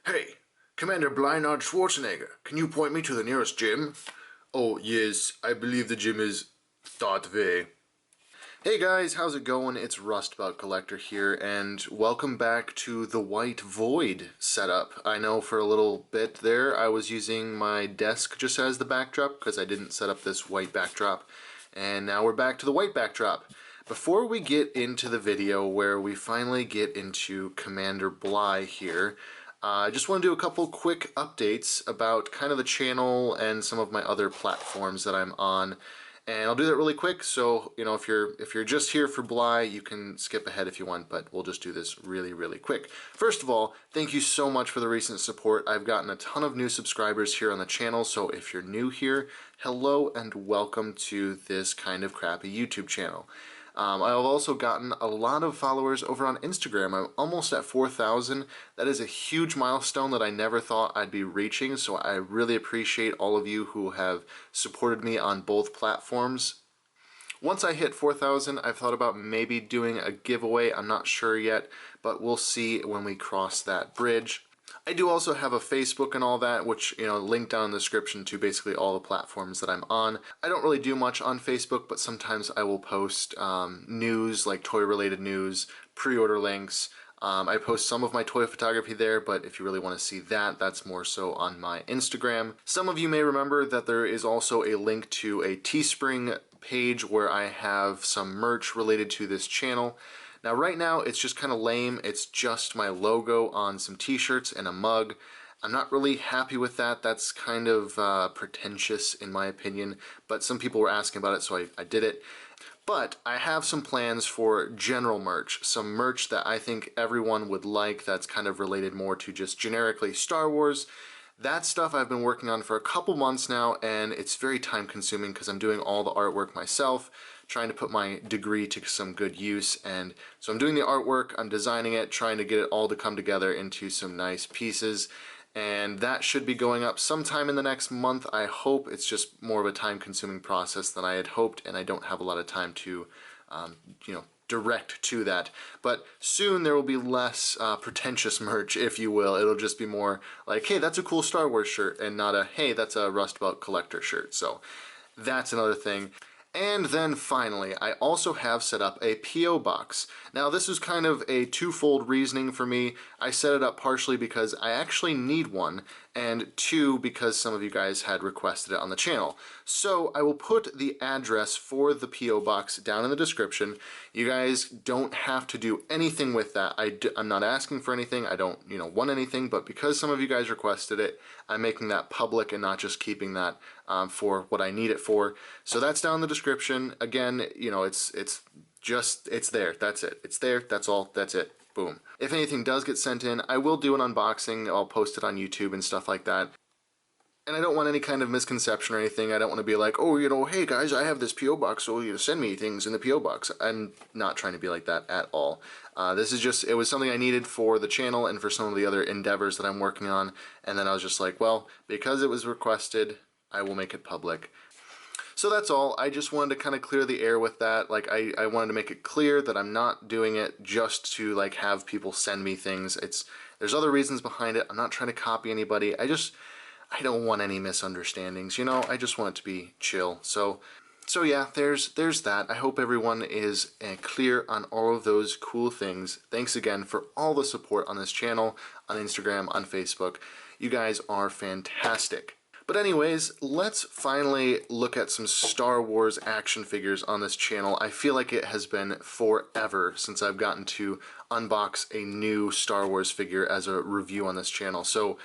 Hey, Commander Bly, Schwarzenegger, can you point me to the nearest gym? Oh, yes, I believe the gym is that way. Hey guys, how's it going? It's Rustabout Collector here, and welcome back to the White Void setup. I know for a little bit there I was using my desk just as the backdrop because I didn't set up this white backdrop, and now we're back to the white backdrop. Before we get into the video where we finally get into Commander Bly here, I just want to do a couple quick updates about kind of the channel and some of my other platforms that I'm on. And I'll do that really quick, so you know, if you're just here for Bly, you can skip ahead if you want, but we'll just do this really quick. First of all, thank you so much for the recent support. I've gotten a ton of new subscribers here on the channel, so if you're new here, hello and welcome to this kind of crappy YouTube channel. I've also gotten a lot of followers over on Instagram. I'm almost at 4,000. That is a huge milestone that I never thought I'd be reaching, so I really appreciate all of you who have supported me on both platforms. Once I hit 4,000, I've thought about maybe doing a giveaway. I'm not sure yet, but we'll see when we cross that bridge. I do also have a Facebook and all that, which, you know, linked down in the description to basically all the platforms that I'm on. I don't really do much on Facebook, but sometimes I will post news, like toy-related news, pre-order links. I post some of my toy photography there, but if you really want to see that, that's more so on my Instagram. Some of you may remember that there is also a link to a Teespring page where I have some merch related to this channel. Now right now it's just kind of lame. It's just my logo on some t-shirts and a mug. I'm not really happy with that. That's kind of pretentious in my opinion, but some people were asking about it, so I did it. But I have some plans for general merch, some merch that I think everyone would like that's kind of related more to just generically Star Wars. That stuff I've been working on for a couple months now, and it's very time consuming because I'm doing all the artwork myself, trying to put my degree to some good use. And so I'm doing the artwork, I'm designing it, trying to get it all to come together into some nice pieces. And that should be going up sometime in the next month, I hope. It's just more of a time-consuming process than I had hoped, and I don't have a lot of time to, you know, direct to that. But soon there will be less pretentious merch, if you will. It'll just be more like, hey, that's a cool Star Wars shirt, and not a, hey, that's a Rustabout Collector shirt. So that's another thing. And then finally, I also have set up a P.O. box. Now this is kind of a twofold reasoning for me. I set it up partially because I actually need one, and two, because some of you guys had requested it on the channel. So I will put the address for the P.O. box down in the description. You guys don't have to do anything with that. I'm not asking for anything. I don't, you know, want anything, but because some of you guys requested it, I'm making that public and not just keeping that for what I need it for. So that's down in the description. Again, you know, it's there. That's it. It's there. That's all. That's it. Boom. If anything does get sent in, I will do an unboxing. I'll post it on YouTube and stuff like that. And I don't want any kind of misconception or anything. I don't want to be like, oh, you know, hey guys, I have this P.O. box, so you send me things in the P.O. box. I'm not trying to be like that at all. This is just, it was something I needed for the channel and for some of the other endeavors that I'm working on. And then I was just like, well, because it was requested, I will make it public. So that's all. I just wanted to kind of clear the air with that. Like, I wanted to make it clear that I'm not doing it just to, like, have people send me things. There's other reasons behind it. I'm not trying to copy anybody. I don't want any misunderstandings, you know? I just want it to be chill. So yeah, there's that. I hope everyone is clear on all of those cool things. Thanks again for all the support on this channel, on Instagram, on Facebook. You guys are fantastic. But anyways, let's finally look at some Star Wars action figures on this channel. I feel like it has been forever since I've gotten to unbox a new Star Wars figure as a review on this channel. So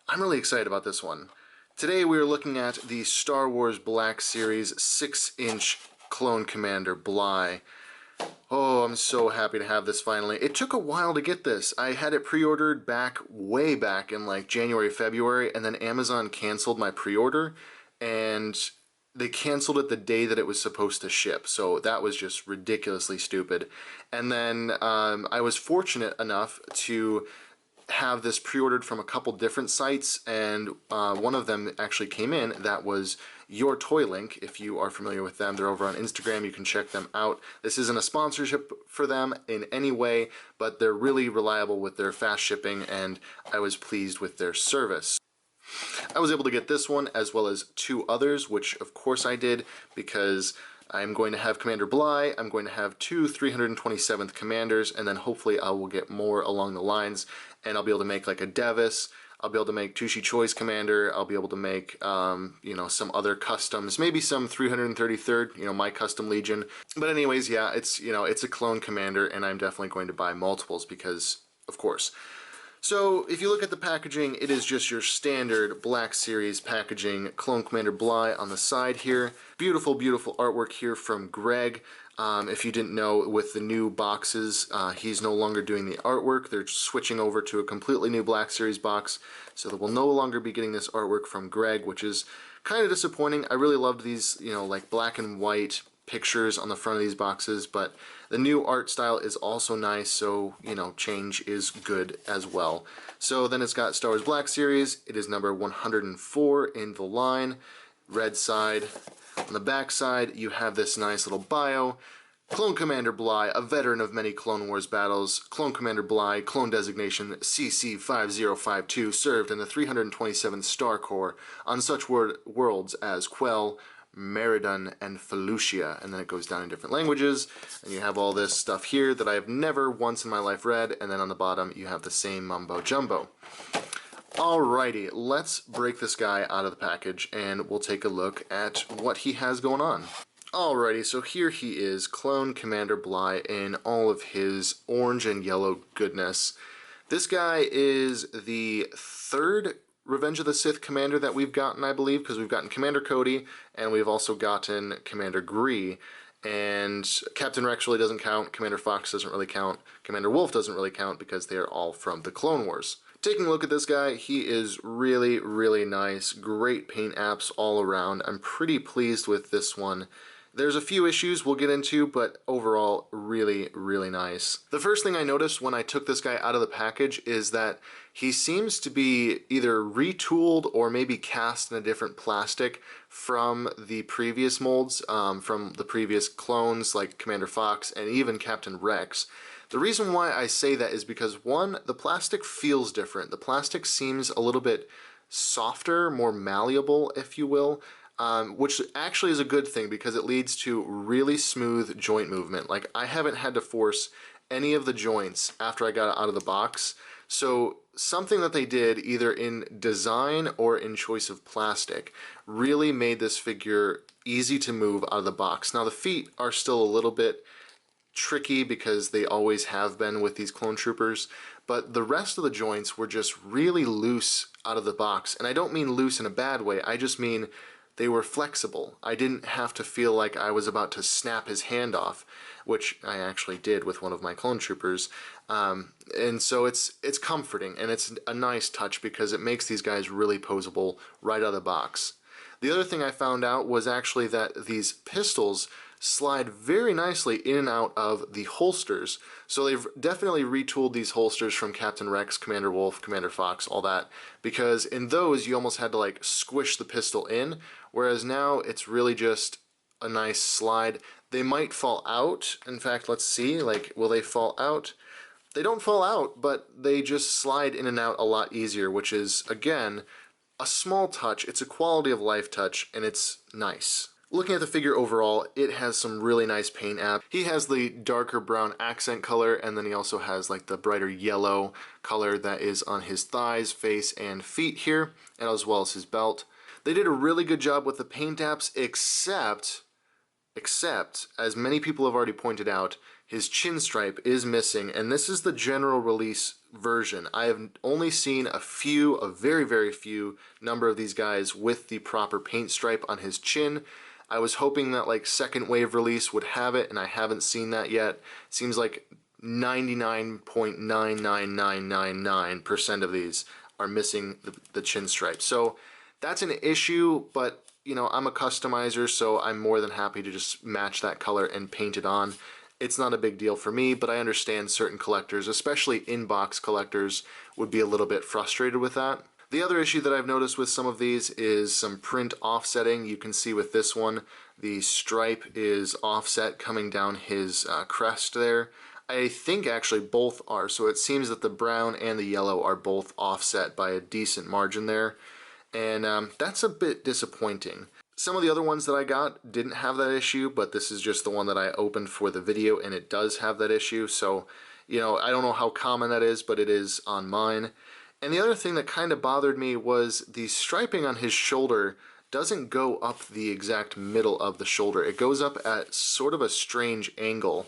I'm really excited about this one. Today we are looking at the Star Wars Black Series 6-inch Clone Commander Bly. Oh, I'm so happy to have this finally. It took a while to get this. I had it pre-ordered way back in like January, February, and then Amazon canceled my pre-order, and they canceled it the day that it was supposed to ship. So that was just ridiculously stupid. And then I was fortunate enough to have this pre-ordered from a couple different sites, and one of them actually came in that was Your Toy Link, if you are familiar with them. They're over on Instagram. You can check them out. This isn't a sponsorship for them in any way, but they're really reliable with their fast shipping, and I was pleased with their service. I was able to get this one as well as 2 others, which of course I did because I'm going to have Commander Bly, I'm going to have 2 327th Commanders, and then hopefully I will get more along the lines, and I'll be able to make like a Devis, I'll be able to make Tushy Choi's Commander, I'll be able to make, you know, some other customs, maybe some 333rd, you know, my custom Legion. But anyways, yeah, it's, you know, it's a clone Commander, and I'm definitely going to buy multiples because, of course. So, if you look at the packaging, it is just your standard Black Series packaging. Clone Commander Bly on the side here. Beautiful, beautiful artwork here from Greg. If you didn't know, with the new boxes, he's no longer doing the artwork. They're switching over to a completely new Black Series box, so that we'll no longer be getting this artwork from Greg, which is kind of disappointing. I really loved these, you know, like black and white pictures on the front of these boxes, but the new art style is also nice, so, you know, change is good as well. So then it's got Star Wars Black Series. It is number 104 in the line, red side. On the back side, you have this nice little bio. Clone Commander Bly, a veteran of many Clone Wars battles. Clone Commander Bly, clone designation CC5052, served in the 327th Star Corps on such worlds as Quell, Meridan, and Felucia, and then it goes down in different languages, and you have all this stuff here that I have never once in my life read, and then on the bottom you have the same mumbo jumbo. Alrighty, let's break this guy out of the package and we'll take a look at what he has going on. Alrighty, so here he is, Clone Commander Bly in all of his orange and yellow goodness. This guy is the 3rd Revenge of the Sith commander that we've gotten, I believe, because we've gotten Commander Cody, and we've also gotten Commander Gree, and Captain Rex really doesn't count, Commander Fox doesn't really count, Commander Wolf doesn't really count, because they are all from the Clone Wars. Taking a look at this guy, he is really, really nice, great paint apps all around. I'm pretty pleased with this one. There's a few issues we'll get into, but overall, really, really nice. The first thing I noticed when I took this guy out of the package is that he seems to be either retooled or maybe cast in a different plastic from the previous molds, from the previous clones like Commander Fox and even Captain Rex. The reason why I say that is because, one, the plastic feels different. The plastic seems a little bit softer, more malleable, if you will. Which actually is a good thing because it leads to really smooth joint movement. Like, I haven't had to force any of the joints after I got it out of the box. So something that they did either in design or in choice of plastic really made this figure easy to move out of the box. Now the feet are still a little bit tricky because they always have been with these clone troopers, but the rest of the joints were just really loose out of the box. And I don't mean loose in a bad way, I just mean they were flexible. I didn't have to feel like I was about to snap his hand off, which I actually did with one of my clone troopers. And so it's comforting, and it's a nice touch because it makes these guys really poseable right out of the box. The other thing I found out was actually that these pistols slide very nicely in and out of the holsters. So they've definitely retooled these holsters from Captain Rex, Commander Wolf, Commander Fox, all that, because in those you almost had to like squish the pistol in, whereas now it's really just a nice slide. They might fall out. In fact, let's see, like, will they fall out? They don't fall out, but they just slide in and out a lot easier, which is, again, a small touch. It's a quality of life touch, and it's nice. Looking at the figure overall, it has some really nice paint app. He has the darker brown accent color, and then he also has like the brighter yellow color that is on his thighs, face, and feet here, and as well as his belt. They did a really good job with the paint apps, except, as many people have already pointed out, his chin stripe is missing, and this is the general release version. I have only seen a very, very few number of these guys with the proper paint stripe on his chin. I was hoping that like second wave release would have it, and I haven't seen that yet. Seems like 99.99999% of these are missing the chin stripe. So that's an issue, but you know, I'm a customizer, so I'm more than happy to just match that color and paint it on. It's not a big deal for me, but I understand certain collectors, especially in-box collectors, would be a little bit frustrated with that. The other issue that I've noticed with some of these is some print offsetting. You can see with this one, the stripe is offset coming down his crest there. I think actually both are, so it seems that the brown and the yellow are both offset by a decent margin there, and that's a bit disappointing. Some of the other ones that I got didn't have that issue, but this is just the one that I opened for the video, and it does have that issue, so, you know, I don't know how common that is, but it is on mine. And the other thing that kind of bothered me was the striping on his shoulder doesn't go up the exact middle of the shoulder. It goes up at sort of a strange angle.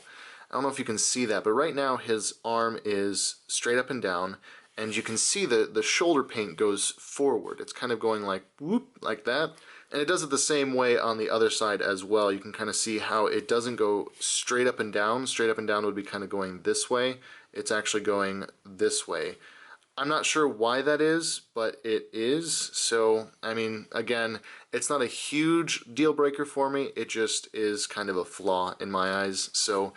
I don't know if you can see that, but right now his arm is straight up and down, and you can see the shoulder paint goes forward. It's kind of going like whoop, like that. And it does it the same way on the other side as well. You can kind of see how it doesn't go straight up and down. Straight up and down would be kind of going this way. It's actually going this way. I'm not sure why that is, but it is. So, I mean, again, it's not a huge deal breaker for me. It just is kind of a flaw in my eyes. So,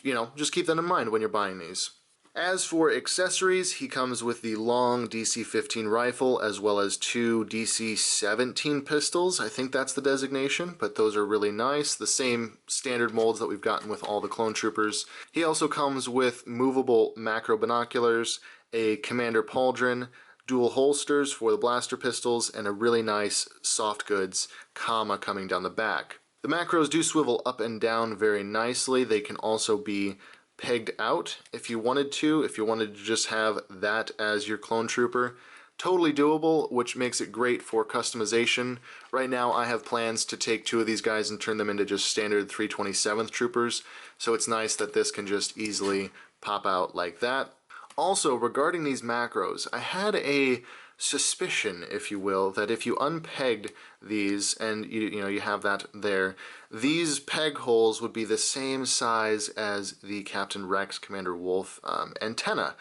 you know, just keep that in mind when you're buying these. As for accessories, he comes with the long DC-15 rifle as well as two DC-17 pistols. I think that's the designation, but those are really nice. The same standard molds that we've gotten with all the clone troopers. He also comes with movable macro binoculars, a Commander pauldron, dual holsters for the blaster pistols, and a really nice soft goods comma coming down the back. The macros do swivel up and down very nicely. They can also be pegged out if you wanted to just have that as your clone trooper. Totally doable, which makes it great for customization. Right now I have plans to take two of these guys and turn them into just standard 327th troopers, so it's nice that this can just easily pop out like that. Also, regarding these macros, I had a suspicion, if you will, that if you unpegged these, and you know you have that there, these peg holes would be the same size as the Captain Rex Commander Wolf antenna.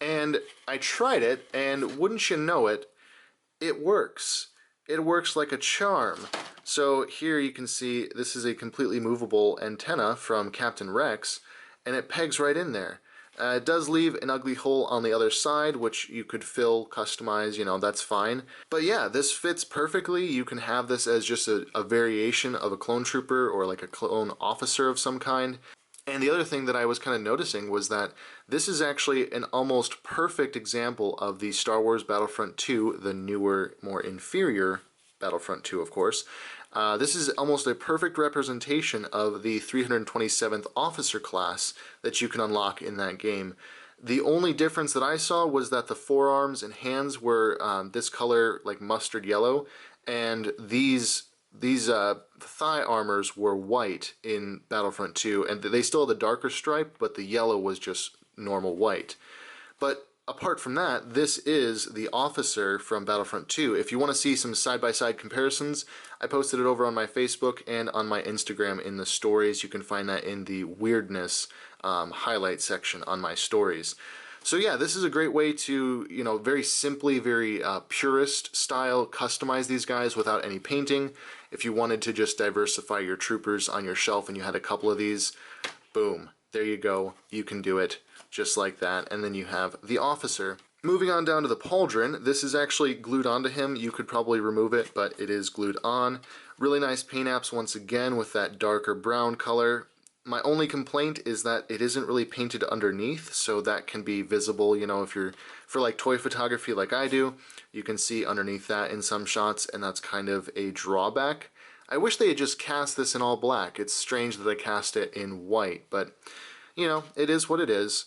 And I tried it, and wouldn't you know it, it works. It works like a charm. So here you can see this is a completely movable antenna from Captain Rex, and it pegs right in there. It does leave an ugly hole on the other side, which you could fill, customize, you know, that's fine. But yeah, this fits perfectly. You can have this as just a variation of a clone trooper or like a clone officer of some kind. And the other thing that I was kind of noticing was that this is actually an almost perfect example of the Star Wars Battlefront 2, the newer, more inferior Battlefront 2, of course. This is almost a perfect representation of the 327th officer class that you can unlock in that game. The only difference that I saw was that the forearms and hands were this color, like mustard yellow, and these thigh armors were white in Battlefront 2, and they still had the darker stripe, but the yellow was just normal white. But apart from that, this is the officer from Battlefront 2. If you want to see some side-by-side comparisons, I posted it over on my Facebook and on my Instagram in the stories. You can find that in the weirdness highlight section on my stories. So yeah, this is a great way to, you know, very simply, very purist style customize these guys without any painting. If you wanted to just diversify your troopers on your shelf and you had a couple of these, boom, there you go. You can do it just like that, and then you have the officer. Moving on down to the pauldron, this is actually glued onto him. You could probably remove it, but it is glued on. Really nice paint apps once again with that darker brown color. My only complaint is that it isn't really painted underneath, so that can be visible, you know, if you're for like toy photography like I do, you can see underneath that in some shots, and that's kind of a drawback. I wish they had just cast this in all black. It's strange that they cast it in white, but you know, it is what it is.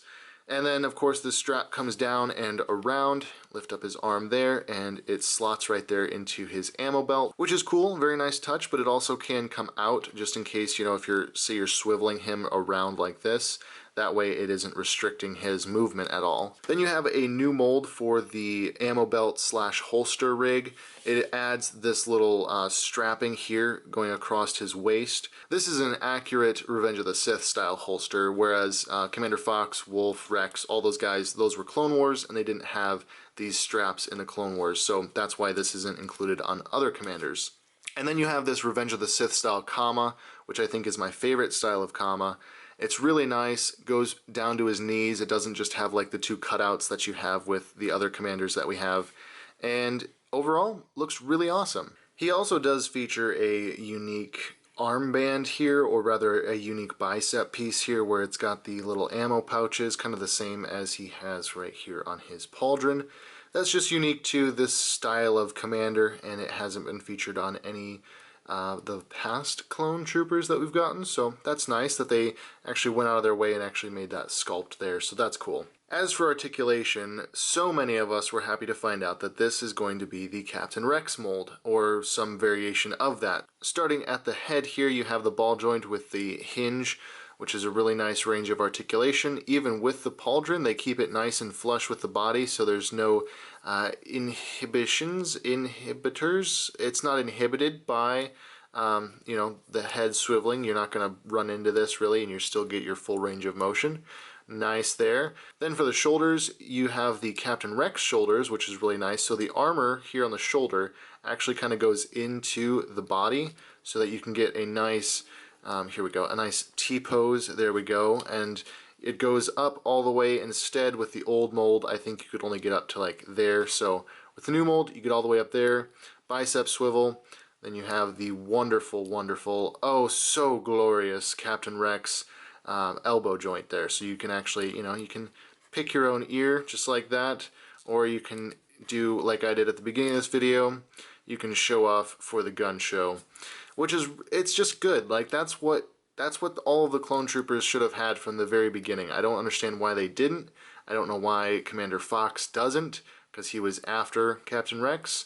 And then, of course, this strap comes down and around, lift up his arm there, and it slots right there into his ammo belt, which is cool, very nice touch, but it also can come out just in case, you know, if say you're swiveling him around like this, that way it isn't restricting his movement at all. Then you have a new mold for the ammo belt slash holster rig. It adds this little strapping here going across his waist. This is an accurate Revenge of the Sith style holster, whereas Commander Fox, Wolf, Rex, all those guys, those were Clone Wars, and they didn't have these straps in the Clone Wars, so that's why this isn't included on other commanders. And then you have this Revenge of the Sith style comma, which I think is my favorite style of comma. It's really nice, goes down to his knees. It doesn't just have like the two cutouts that you have with the other commanders that we have. and overall looks really awesome. He also does feature a unique armband here, or rather a unique bicep piece here where it's got the little ammo pouches, kind of the same as he has right here on his pauldron. That's just unique to this style of commander, and it hasn't been featured on any the past clone troopers that we've gotten, so that's nice that they actually went out of their way and actually made that sculpt there, so that's cool. As for articulation, so many of us were happy to find out that this is going to be the Captain Rex mold, or some variation of that. Starting at the head here, you have the ball joint with the hinge, which is a really nice range of articulation. Even with the pauldron, they keep it nice and flush with the body, so there's no inhibitors. It's not inhibited by you know, the head swiveling. You're not going to run into this really, and you still get your full range of motion. Nice there. Then for the shoulders, you have the Captain Rex shoulders, which is really nice. So the armor here on the shoulder actually kind of goes into the body so that you can get a nice, here we go, a nice T-pose. There we go. And it goes up all the way. Instead, with the old mold, I think you could only get up to like there. So with the new mold, you get all the way up there. Bicep swivel. Then you have the wonderful, wonderful, oh so glorious Captain Rex elbow joint there. So you can actually, you know, you can pick your own ear just like that, or you can do like I did at the beginning of this video. You can show off for the gun show, which is, it's just good. Like that's what all of the clone troopers should have had from the very beginning. I don't understand why they didn't. I don't know why Commander Fox doesn't, because he was after Captain Rex.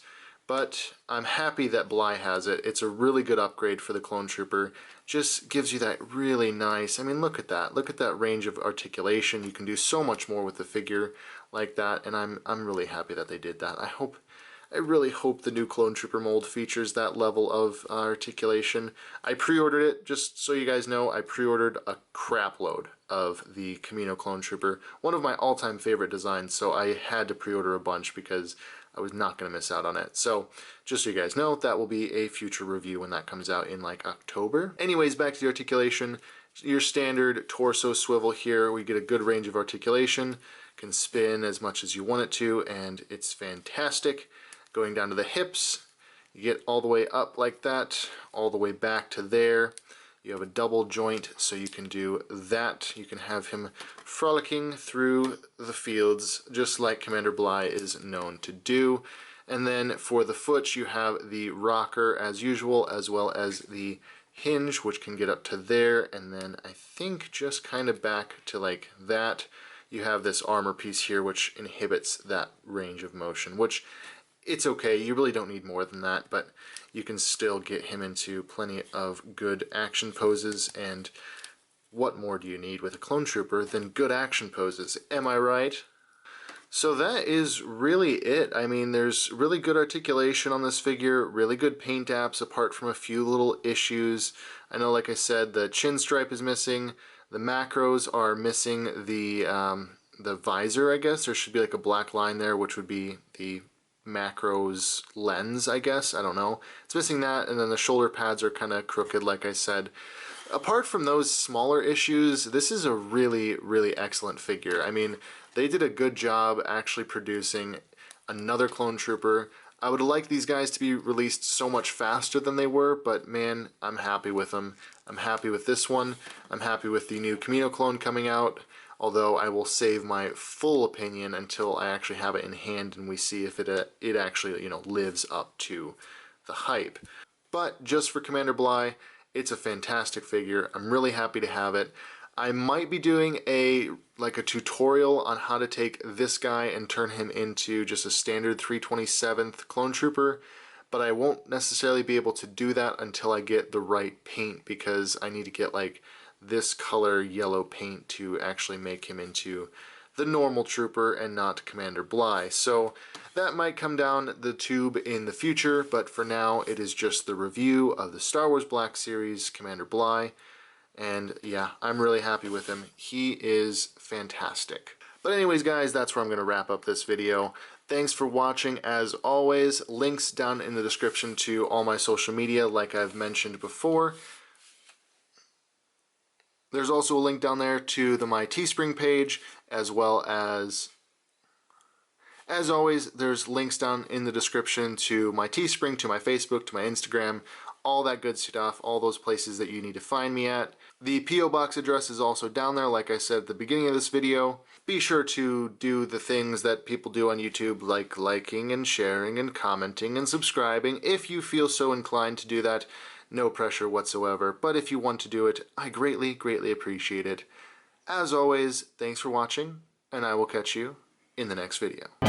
But I'm happy that Bly has it. It's a really good upgrade for the clone trooper. Just gives you that really nice, I mean, look at that. Look at that range of articulation. You can do so much more with the figure like that, and I'm really happy that they did that. I really hope the new clone trooper mold features that level of articulation. I pre-ordered it, just so you guys know, I pre-ordered a crap load of the Kamino clone trooper. One of my all-time favorite designs, so I had to pre-order a bunch because I was not going to miss out on it. So, just so you guys know, that will be a future review when that comes out in like October. Anyways, back to the articulation. Your standard torso swivel here, we get a good range of articulation, can spin as much as you want it to, and it's fantastic. Going down to the hips, you get all the way up like that, all the way back to there. You have a double joint, so you can do that. You can have him frolicking through the fields, just like Commander Bly is known to do. And then for the foot, you have the rocker as usual, as well as the hinge, which can get up to there. And then I think just kind of back to like that. You have this armor piece here, which inhibits that range of motion, which it's okay. You really don't need more than that, but you can still get him into plenty of good action poses, and what more do you need with a clone trooper than good action poses? Am I right? So that is really it. I mean, there's really good articulation on this figure, really good paint apps apart from a few little issues. I know, like I said, the chin stripe is missing, the macros are missing the visor, I guess. There should be like a black line there, which would be the macros lens, I guess. I don't know. It's missing that, and then the shoulder pads are kind of crooked, like I said. Apart from those smaller issues, this is a really, really excellent figure. I mean, they did a good job actually producing another clone trooper. I would like these guys to be released so much faster than they were, but man, I'm happy with them. I'm happy with this one. I'm happy with the new Kamino clone coming out, although I will save my full opinion until I actually have it in hand and we see if it actually, you know, lives up to the hype. But just for Commander Bly, it's a fantastic figure. I'm really happy to have it. I might be doing a tutorial on how to take this guy and turn him into just a standard 327th clone trooper, but I won't necessarily be able to do that until I get the right paint, because I need to get like this color yellow paint to actually make him into the normal trooper and not Commander Bly. So that might come down the tube in the future, but for now it is just the review of the Star Wars Black Series Commander Bly. And yeah, I'm really happy with him. He is fantastic. But anyways, guys, that's where I'm going to wrap up this video. Thanks for watching. As always, links down in the description to all my social media, like I've mentioned before. There's also a link down there to my Teespring page, as well as As always, there's links down in the description to my Teespring, to my Facebook, to my Instagram, all that good stuff, all those places that you need to find me at. The P.O. Box address is also down there, like I said at the beginning of this video. Be sure to do the things that people do on YouTube, like liking and sharing and commenting and subscribing, if you feel so inclined to do that. No pressure whatsoever, but if you want to do it, I greatly, greatly appreciate it. As always, thanks for watching, and I will catch you in the next video.